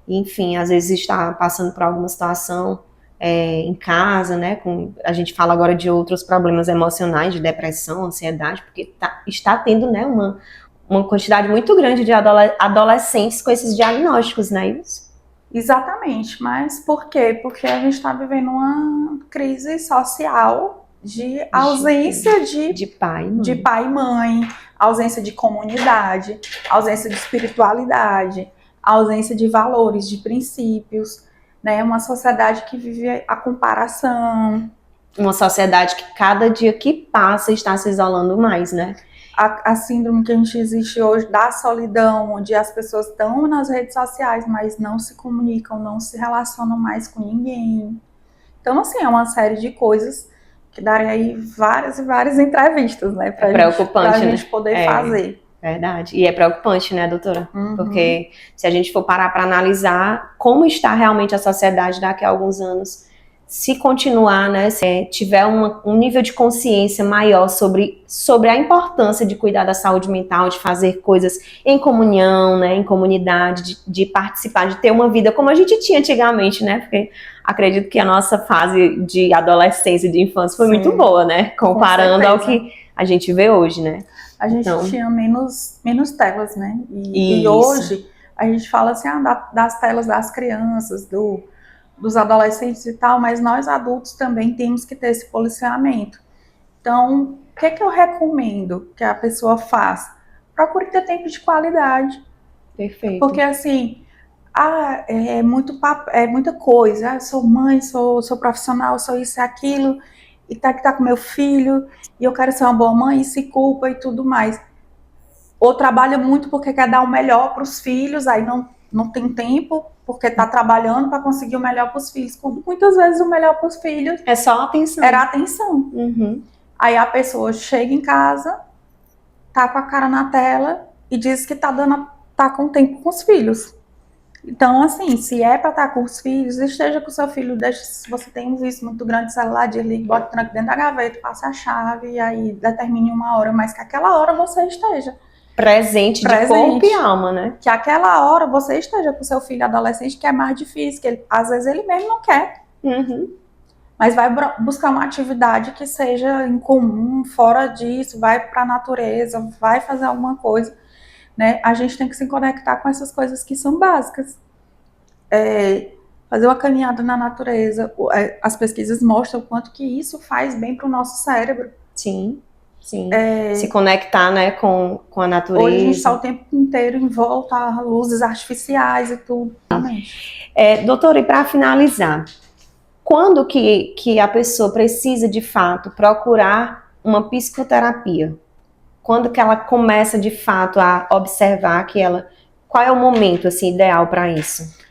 S1: enfim, às vezes está passando por alguma situação em casa, né, a gente fala agora de outros problemas emocionais, de depressão, ansiedade, porque está tendo, né, uma quantidade muito grande de adolescentes com esses diagnósticos, né, isso?
S2: Exatamente, mas por quê? Porque a gente está vivendo uma crise social de ausência de pai e mãe, ausência de comunidade, ausência de espiritualidade, ausência de valores, de princípios, né? Uma sociedade que vive a comparação.
S1: Uma sociedade que cada dia que passa está se isolando mais, né?
S2: A síndrome que a gente existe hoje da solidão, onde as pessoas estão nas redes sociais, mas não se comunicam, não se relacionam mais com ninguém. Então, assim, é uma série de coisas que daria aí várias e várias entrevistas, né? Pra gente poder fazer.
S1: Verdade. E é preocupante, né, doutora? Porque se a gente for parar para analisar como está realmente a sociedade daqui a alguns anos, se continuar, né, se tiver um nível de consciência maior sobre a importância de cuidar da saúde mental, de fazer coisas em comunhão, né, em comunidade, de participar, de ter uma vida como a gente tinha antigamente, né, porque acredito que a nossa fase de adolescência e de infância foi muito boa, né, comparando ao que a gente vê hoje, né?
S2: A gente
S1: Então,
S2: tinha menos telas, né? E
S1: isso.
S2: hoje a gente fala assim, das telas das crianças, dos adolescentes e tal, mas nós adultos também temos que ter esse policiamento. Então, o que eu recomendo que a pessoa faça? Procure ter tempo de qualidade.
S1: Perfeito.
S2: Porque assim, é muita coisa. Eu sou mãe, sou profissional, sou isso e aquilo, e tá com meu filho, e eu quero ser uma boa mãe, e se culpa e tudo mais. Ou trabalha muito porque quer dar o melhor para os filhos, aí não tem tempo, porque está trabalhando para conseguir o melhor para os filhos. Quando muitas vezes o melhor para os filhos
S1: é só atenção.
S2: Era atenção.
S1: Uhum.
S2: Aí a pessoa chega em casa, tá com a cara na tela e diz que tá com tempo com os filhos. Então, assim, se é para estar com os filhos, esteja com o seu filho, se você tem um vício muito grande de celular, desligue, bota o tranco dentro da gaveta, passe a chave e aí determine uma hora, mas que aquela hora você esteja
S1: presente de corpo e alma, né?
S2: Que aquela hora você esteja com seu filho adolescente, que é mais difícil, que às vezes ele mesmo não quer.
S1: Uhum.
S2: Mas vai buscar uma atividade que seja em comum, fora disso, vai para a natureza, vai fazer alguma coisa, né? A gente tem que se conectar com essas coisas que são básicas. Fazer uma caminhada na natureza, as pesquisas mostram o quanto que isso faz bem para o nosso cérebro.
S1: Sim, sim. Se conectar, né, com a natureza.
S2: Hoje a gente está o tempo inteiro em volta a luzes artificiais e tudo.
S1: Doutora, e para finalizar, quando que a pessoa precisa, de fato, procurar uma psicoterapia? Quando que ela começa, de fato, a observar qual é o momento, assim, ideal para isso?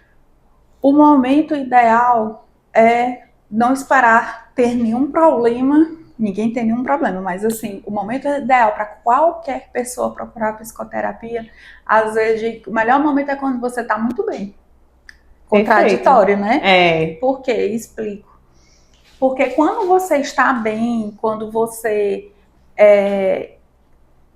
S2: O momento ideal é não esperar ter nenhum problema, ninguém tem nenhum problema, mas assim, o momento ideal para qualquer pessoa procurar psicoterapia, às vezes, o melhor momento é quando você está muito bem. Contraditório, né? Por quê? Explico. Porque quando você está bem, quando você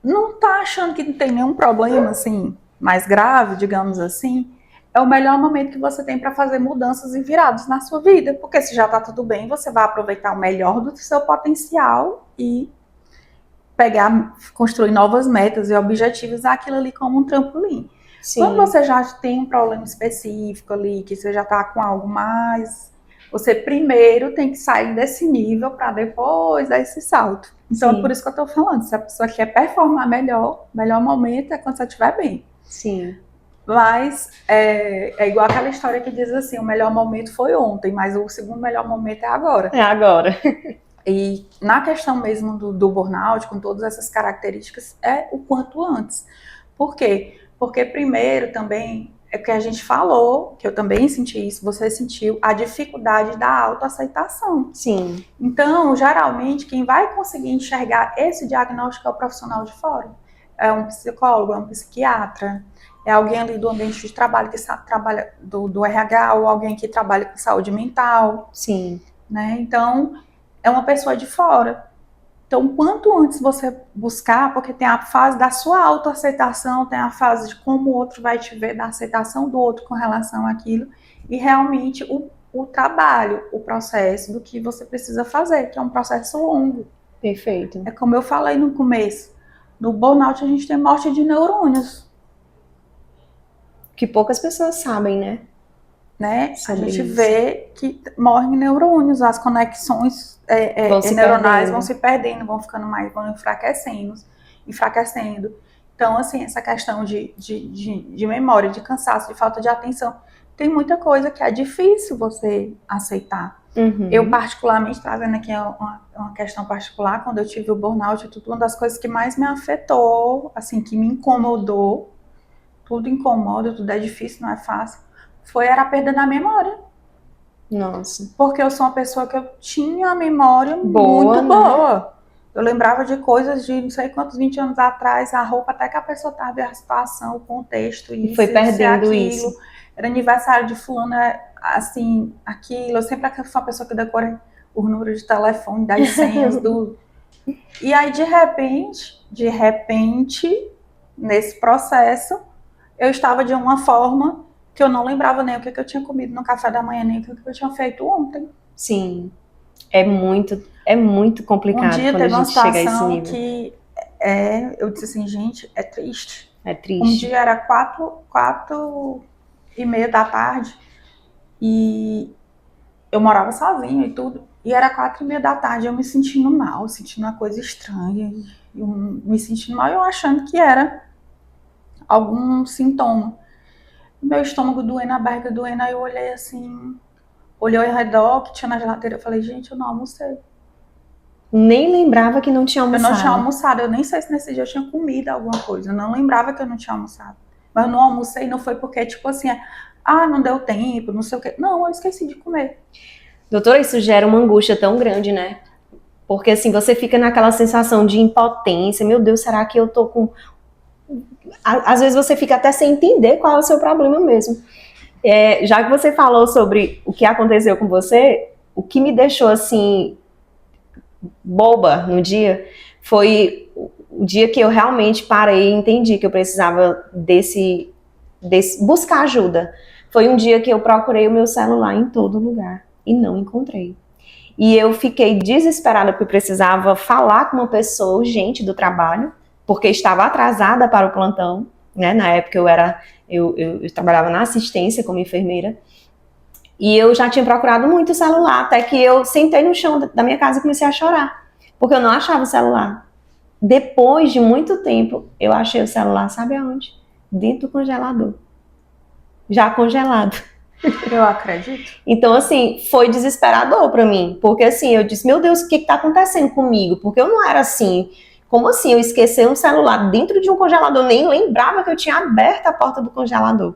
S2: não está achando que não tem nenhum problema assim, mais grave, digamos assim, é o melhor momento que você tem para fazer mudanças e viradas na sua vida. Porque se já está tudo bem, você vai aproveitar o melhor do seu potencial e construir novas metas e objetivos, aquilo ali como um trampolim. Sim. Quando você já tem um problema específico ali, que você já está com algo mais, você primeiro tem que sair desse nível para depois dar esse salto. Então, é por isso que eu estou falando, se a pessoa quer performar melhor, o melhor momento é quando você estiver bem.
S1: Sim.
S2: Mas é igual aquela história que diz assim, o melhor momento foi ontem, mas o segundo melhor momento é agora.
S1: É agora.
S2: E na questão mesmo do burnout, com todas essas características, é o quanto antes. Por quê? Porque primeiro também, é que a gente falou, que eu também senti isso, você sentiu, a dificuldade da autoaceitação.
S1: Sim.
S2: Então, geralmente, quem vai conseguir enxergar esse diagnóstico é o profissional de fora. É um psicólogo, é um psiquiatra, é alguém ali do ambiente de trabalho, que trabalha do RH, ou alguém que trabalha com saúde mental.
S1: Sim.
S2: Né? Então, é uma pessoa de fora. Então, quanto antes você buscar, porque tem a fase da sua autoaceitação, tem a fase de como o outro vai te ver, da aceitação do outro com relação àquilo, e realmente o trabalho, o processo do que você precisa fazer, que é um processo longo.
S1: Perfeito.
S2: É como eu falei no começo, no burnout a gente tem morte de neurônios.
S1: Que poucas pessoas sabem, né?
S2: A gente vê que morrem neurônios, as conexões neuronais vão se perdendo, vão enfraquecendo. Então, assim, essa questão de memória, de cansaço, de falta de atenção, tem muita coisa que é difícil você aceitar.
S1: Uhum.
S2: Eu, particularmente, trazendo aqui uma questão particular, quando eu tive o burnout, uma das coisas que mais me afetou, assim, que me incomodou, tudo incomoda, tudo é difícil, não é fácil, era a perda da memória.
S1: Nossa.
S2: Porque eu sou uma pessoa que eu tinha a memória muito boa. Eu lembrava de coisas de não sei quantos 20 anos atrás, a roupa até que a pessoa estava, a situação, o contexto,
S1: isso, e foi perdendo
S2: isso. Era aniversário de fulano, assim, aquilo. Eu sempre fui uma pessoa que decora o número de telefone, das senhas do... E aí, de repente, nesse processo, eu estava de uma forma que eu não lembrava nem o que eu tinha comido no café da manhã, nem o que eu tinha feito ontem.
S1: Sim, é muito É muito
S2: Um
S1: complicado
S2: dia
S1: quando a
S2: teve uma
S1: gente chega a esse
S2: situação
S1: nível.
S2: que eu disse assim, gente, é triste.
S1: É
S2: Um
S1: triste.
S2: dia era 4h30 da tarde e eu morava sozinha e tudo. E era 4h30 da tarde, eu me sentindo mal, sentindo uma coisa estranha. Eu me sentindo mal, eu achando que era algum sintoma. Meu estômago doendo, a barriga doendo, aí eu olhei assim, olhei ao redor, que tinha na geladeira, eu falei, gente, eu não almocei.
S1: Nem lembrava que não tinha
S2: Eu não tinha
S1: almoçado.
S2: almoçado, eu nem sei se nesse dia eu tinha comido alguma coisa, eu não lembrava que eu não tinha almoçado. Mas eu não almocei, não foi porque, tipo assim, não deu tempo, não sei o quê. Não, eu esqueci de comer.
S1: Doutora, isso gera uma angústia tão grande, né? Porque assim, você fica naquela sensação de impotência. Meu Deus, será que eu tô com... Às vezes você fica até sem entender qual é o seu problema mesmo. Já que você falou sobre o que aconteceu com você, o que me deixou assim boba no dia foi o dia que eu realmente parei e entendi que eu precisava desse buscar ajuda. Foi um dia que eu procurei o meu celular em todo lugar e não encontrei. E eu fiquei desesperada porque precisava falar com uma pessoa urgente do trabalho, porque estava atrasada para o plantão, né? Na época eu trabalhava na assistência como enfermeira. E eu já tinha procurado muito o celular, até que eu sentei no chão da minha casa e comecei a chorar, porque eu não achava o celular. Depois de muito tempo, eu achei o celular, sabe aonde? Dentro do congelador. Já congelado.
S2: Eu acredito.
S1: Então, assim, foi desesperador pra mim, porque assim, eu disse, meu Deus, o que tá acontecendo comigo? Porque eu não era assim. Como assim? Eu esqueci um celular dentro de um congelador, nem lembrava que eu tinha aberto a porta do congelador.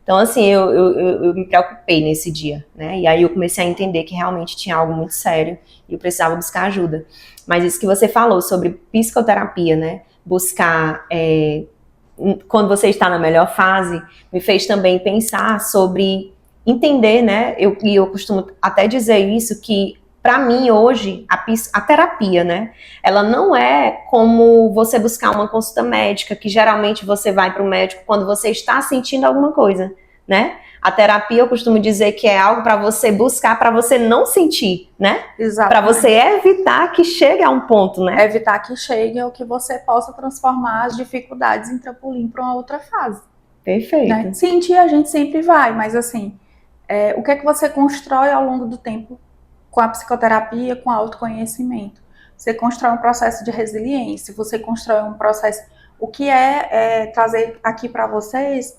S1: Então, assim, eu me preocupei nesse dia, né? E aí eu comecei a entender que realmente tinha algo muito sério e eu precisava buscar ajuda. Mas isso que você falou sobre psicoterapia, né? Buscar, quando você está na melhor fase, me fez também pensar sobre entender, né? Eu costumo até dizer isso, que para mim hoje a terapia, né? Ela não é como você buscar uma consulta médica, que geralmente você vai para o médico quando você está sentindo alguma coisa, né? A terapia eu costumo dizer que é algo para você buscar, para você não sentir, né? Para você evitar que chegue a um ponto, né?
S2: Evitar que chegue ou que você possa transformar as dificuldades em trampolim para uma outra fase.
S1: Perfeito.
S2: Né? Sentir a gente sempre vai, mas assim, o que é que você constrói ao longo do tempo com a psicoterapia, com o autoconhecimento? Você constrói um processo de resiliência, você constrói um processo... O que trazer aqui para vocês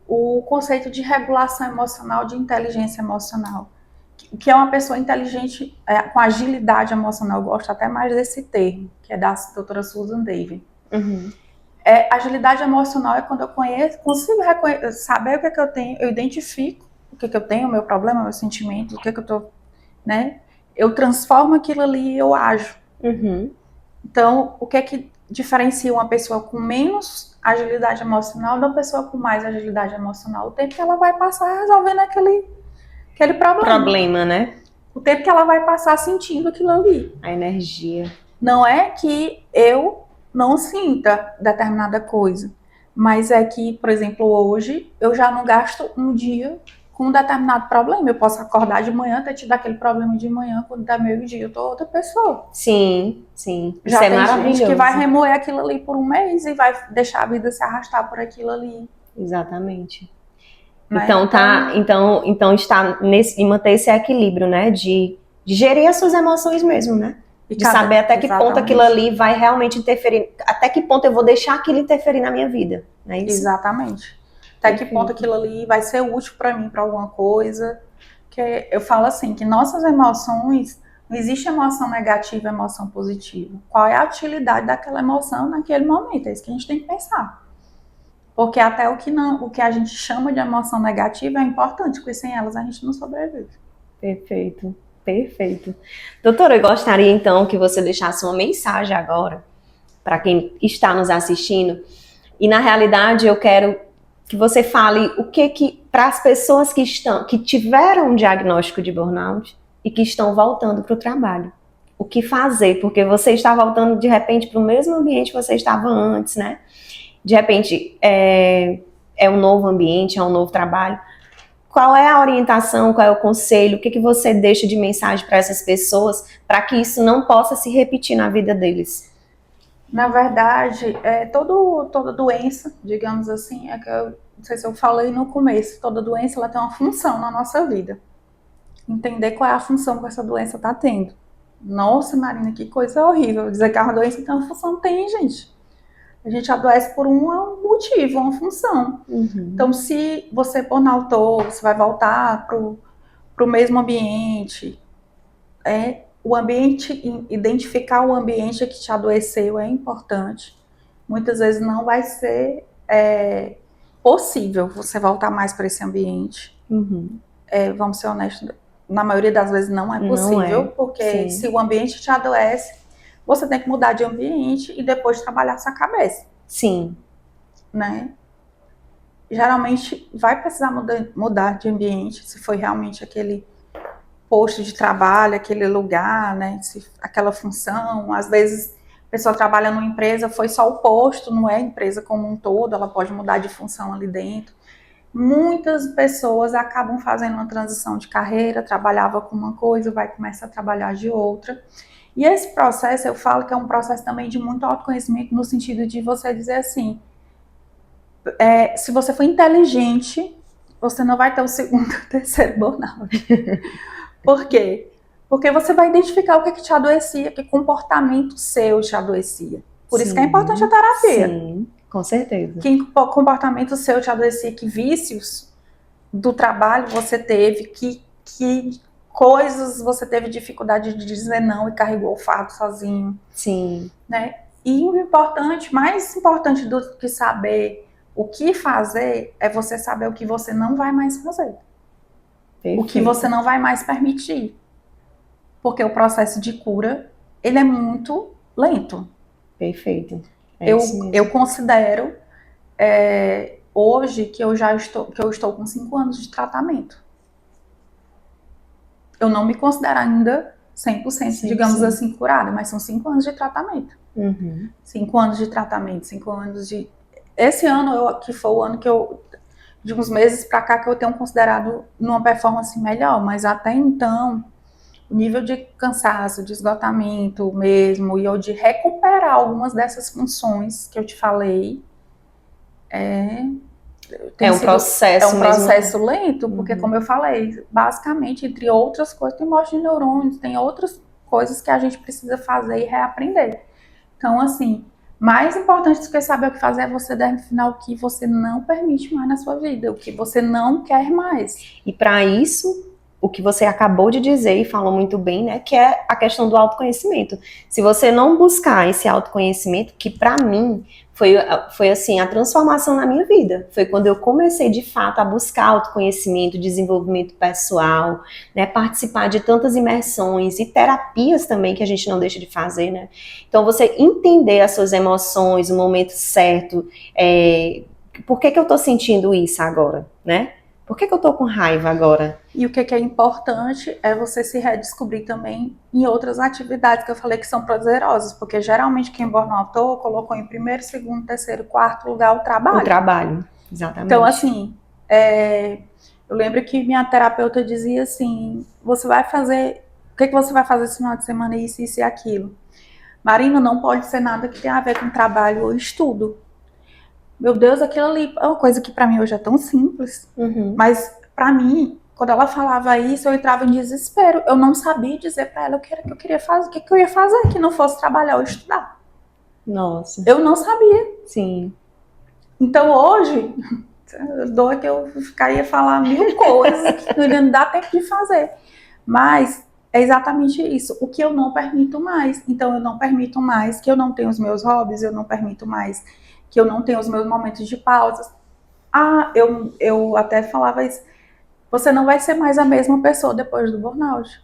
S2: o conceito de regulação emocional, de inteligência emocional. O que é uma pessoa inteligente, com agilidade emocional, eu gosto até mais desse termo, que é da doutora Susan David.
S1: Uhum.
S2: Agilidade emocional é quando eu consigo saber o que é que eu tenho, eu identifico o que é que eu tenho, o meu problema, o meu sentimento, o que é que eu tô, né? Eu transformo aquilo ali e eu ajo.
S1: Uhum.
S2: Então, o que é que diferencia uma pessoa com menos agilidade emocional da pessoa com mais agilidade emocional? O tempo que ela vai passar resolvendo aquele problema,
S1: né?
S2: O tempo que ela vai passar sentindo aquilo ali.
S1: A energia.
S2: Não é que eu não sinta determinada coisa, mas é que, por exemplo, hoje eu já não gasto um dia com um determinado problema. Eu posso acordar de manhã, ter tido aquele problema de manhã, quando dá meio-dia eu tô outra pessoa.
S1: Sim, sim.
S2: Já
S1: isso é
S2: tem
S1: maravilhoso.
S2: gente que vai remoer aquilo ali por um mês e vai deixar a vida se arrastar por aquilo ali.
S1: Exatamente.
S2: Né?
S1: Então está em manter esse equilíbrio, né? De gerir as suas emoções mesmo, né? De saber até que ponto aquilo ali vai realmente interferir, até que ponto eu vou deixar aquilo interferir na minha vida, não é isso?
S2: Exatamente. Até que ponto aquilo ali vai ser útil para mim, para alguma coisa. Que eu falo assim, que nossas emoções, não existe emoção negativa e emoção positiva. Qual é a utilidade daquela emoção naquele momento? É isso que a gente tem que pensar. Porque até o que a gente chama de emoção negativa é importante, porque sem elas a gente não sobrevive.
S1: Perfeito, perfeito. Doutora, eu gostaria então que você deixasse uma mensagem agora para quem está nos assistindo. E na realidade eu quero que você fale o que para as pessoas que tiveram um diagnóstico de burnout e que estão voltando para o trabalho. O que fazer? Porque você está voltando de repente para o mesmo ambiente que você estava antes, né? De repente é um novo ambiente, é um novo trabalho. qual é a orientação, qual é o conselho, o que você deixa de mensagem para essas pessoas para que isso não possa se repetir na vida deles?
S2: Na verdade, toda doença, digamos assim, não sei se eu falei no começo, toda doença ela tem uma função na nossa vida. Entender qual é a função que essa doença está tendo. Nossa, Marina, que coisa horrível dizer que a doença tem uma função. Tem, gente. A gente adoece por um motivo, uma função.
S1: Uhum.
S2: Então, se você burnout, você vai voltar para o mesmo ambiente. O ambiente, identificar o ambiente que te adoeceu é importante. Muitas vezes não vai ser possível você voltar mais para esse ambiente.
S1: Uhum.
S2: Vamos ser honestos, na maioria das vezes não é possível, porque se o ambiente te adoece, você tem que mudar de ambiente e depois trabalhar sua cabeça.
S1: Sim.
S2: Né? Geralmente vai precisar mudar de ambiente, se foi realmente aquele posto de trabalho, aquele lugar, né? Aquela função. Às vezes a pessoa trabalha numa empresa, foi só o posto, não é a empresa como um todo, ela pode mudar de função ali dentro. Muitas pessoas acabam fazendo uma transição de carreira, trabalhava com uma coisa, vai começar a trabalhar de outra. E esse processo, eu falo que é um processo também de muito autoconhecimento, no sentido de você dizer assim, se você for inteligente, você não vai ter o segundo ou terceiro burnout. Por quê? Porque você vai identificar o que te adoecia, que comportamento seu te adoecia. Por isso que é importante a terapia.
S1: Sim, com certeza.
S2: Que comportamento seu te adoecia, que vícios do trabalho você teve, que coisas você teve dificuldade de dizer não e carregou o fardo sozinho.
S1: Sim.
S2: Né? E o importante, mais importante do que saber o que fazer, é você saber o que você não vai mais fazer. Perfeito. O que você não vai mais permitir. Porque o processo de cura, ele é muito lento.
S1: Perfeito.
S2: Eu considero hoje que eu estou com 5 anos de tratamento. Eu não me considero ainda 100%, digamos assim, curada, mas são 5 anos de tratamento.
S1: Uhum.
S2: 5 anos de tratamento, 5 anos de... Esse ano, que foi o ano que de uns meses pra cá, que eu tenho considerado numa performance melhor, mas até então, o nível de cansaço, de esgotamento mesmo, e eu de recuperar algumas dessas funções que eu te falei,
S1: é um processo
S2: lento, porque como eu falei, basicamente, entre outras coisas, tem morte de neurônios, tem outras coisas que a gente precisa fazer e reaprender. Então, assim, mais importante do que saber o que fazer é você definir o que você não permite mais na sua vida, o que você não quer mais.
S1: E para isso, o que você acabou de dizer e falou muito bem, né, que é a questão do autoconhecimento. Se você não buscar esse autoconhecimento, que para mim foi assim, a transformação na minha vida. Foi quando eu comecei, de fato, a buscar autoconhecimento, desenvolvimento pessoal, né, participar de tantas imersões e terapias também, que a gente não deixa de fazer, né. Então, você entender as suas emoções, o momento certo, por que eu tô sentindo isso agora, né? Por que eu tô com raiva agora?
S2: E o que é importante é você se redescobrir também em outras atividades que eu falei que são prazerosas, porque geralmente quem burnoutou colocou em primeiro, segundo, terceiro, quarto lugar o trabalho.
S1: O trabalho, exatamente.
S2: Então, assim, eu lembro que minha terapeuta dizia assim, você vai fazer, o que você vai fazer esse final de semana, isso e aquilo. Marina, não pode ser nada que tenha a ver com trabalho ou estudo. Meu Deus, aquilo ali é uma coisa que pra mim hoje é tão simples.
S1: Uhum.
S2: Mas pra mim, quando ela falava isso, eu entrava em desespero. Eu não sabia dizer pra ela o que eu queria fazer, o que eu ia fazer que não fosse trabalhar ou estudar.
S1: Nossa.
S2: Eu não sabia.
S1: Sim.
S2: Então hoje, dou que eu ficaria falar 1000 coisas que não dá tempo de fazer. Mas é exatamente isso. O que eu não permito mais. Então eu não permito mais que eu não tenha os meus hobbies, eu não permito mais que eu não tenho os meus momentos de pausas. Eu até falava isso, você não vai ser mais a mesma pessoa depois do burnout.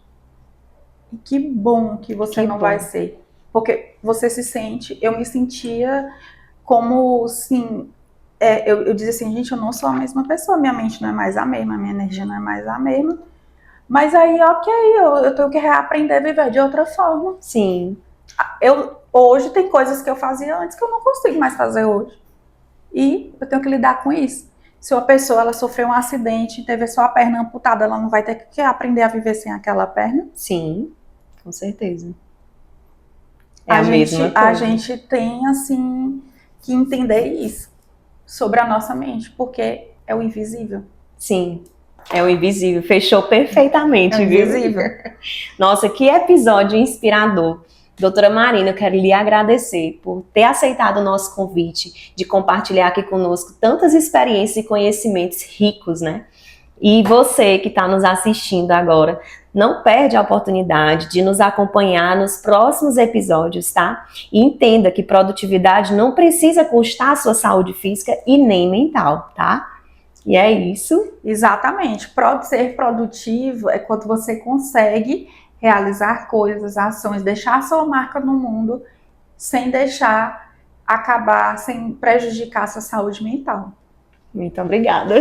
S2: E que bom que você não vai ser. Porque você se sente, eu me sentia como, assim, eu dizia assim, gente, eu não sou a mesma pessoa, minha mente não é mais a mesma, minha energia não é mais a mesma. Mas aí, ok, eu tenho que reaprender a viver de outra forma.
S1: Sim.
S2: Hoje tem coisas que eu fazia antes que eu não consigo mais fazer hoje. E eu tenho que lidar com isso. Se uma pessoa ela sofreu um acidente e teve só a perna amputada, ela não vai ter que aprender a viver sem aquela perna?
S1: Sim, com certeza. É a mesma
S2: A
S1: coisa.
S2: gente tem, assim, que entender isso sobre a nossa mente, porque é o invisível.
S1: Sim, é o invisível. Fechou perfeitamente,
S2: É o
S1: viu?
S2: invisível.
S1: Nossa, que episódio inspirador. Doutora Marina, eu quero lhe agradecer por ter aceitado o nosso convite de compartilhar aqui conosco tantas experiências e conhecimentos ricos, né? E você que está nos assistindo agora, não perde a oportunidade de nos acompanhar nos próximos episódios, tá? E entenda que produtividade não precisa custar a sua saúde física e nem mental, tá? E é isso.
S2: Exatamente. Ser produtivo é quando você consegue realizar coisas, ações, deixar a sua marca no mundo sem deixar acabar, sem prejudicar a sua saúde mental.
S1: Muito obrigada.